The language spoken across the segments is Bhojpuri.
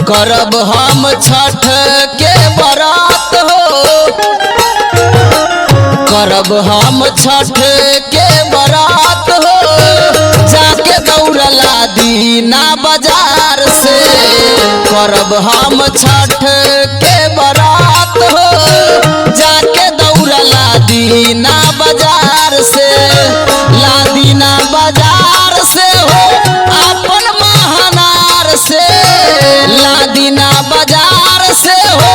करब हम छठ के बरात हो, करब हम छठ के बरात हो, जाके दौड़ला दीना बाजार से। करब हम छठ के बरात हो, जाके दौड़ला दीना बाजार से। लादीना बाजार से हो अपन महनार से, लादीना बाजार से हो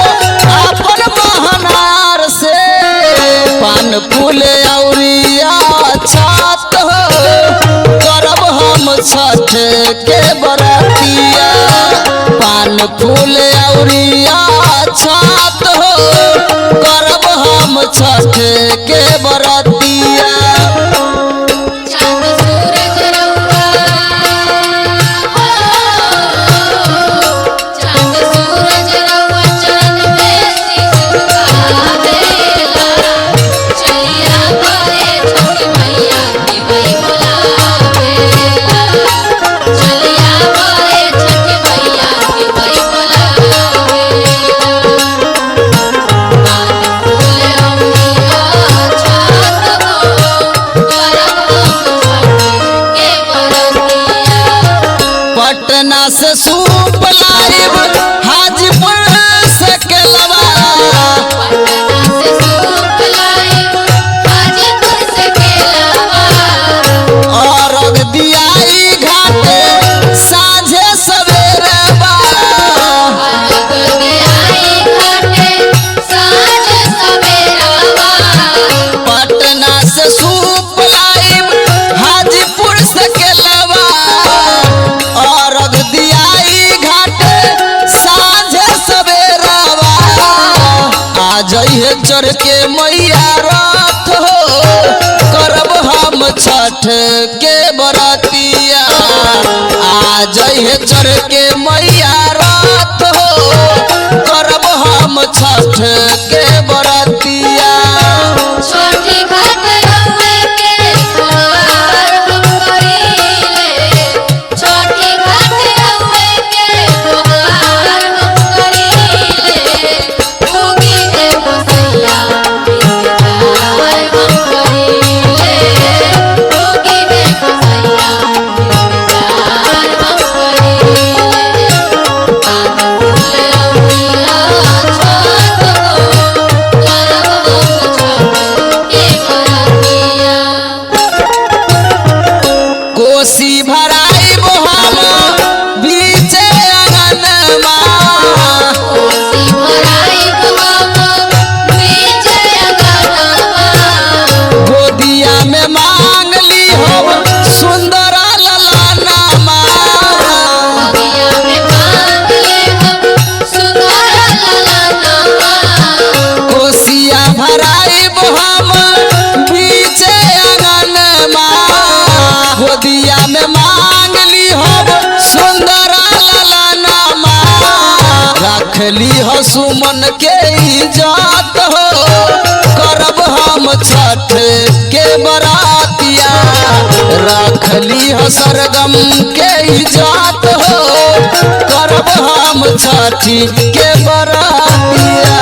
अपन महनार से। पान फूल औरिया छात हो, करब हम छठ के बरातिया। पान फूल औरिया छात हो, करब हम छठ के बरातिया। पटना से सूप लाइब हाजीपुर से केलवा, पटना से सूप लाइब हाजीपुर से केलवा। अर्घ दियाई घाटे साझे सवेरवा, अर्घ दियाई घाटे साझे सवेरवा। पटना से सूप लाइब हाजीपुर से केलवा, अर्घ दियाई घाटे साझे सवेरवा। आ जइहे चढ़ के मैया रात हो, करब हम छठ के बरातिया। आ जइहे चढ़ के मैया रात हो, करब हम छठ के बरातिया। छोटी घाट रउए के द्वार हम करीले, छोटी घाट रउए के द्वार हम करीले। उगी है गोसैया इंतजार हम करीले, उगी है गोसैया इंतजार हम करीले। पान फूल औरिया छात हो, करब हम छठ के बरातिया। कोसी भराई हम बीचे अंगनमा, कोसी भराइब हम बीचे अंगनमा। गोदिया में मांग ली हम सुंदर ललनमा। गोदिया में मांग लेहब सुंदर ललनमा। कोसिया भराइब हम बीचे अंगनमा, गोदिया में मांग ली हम सुंदर ललनमा। रख ली हो सुमन के इज्जत हो, करब हम छठ के बरातिया। रख ली हो सरगम के इज्जत हो, करब हम छठ के बरातिया।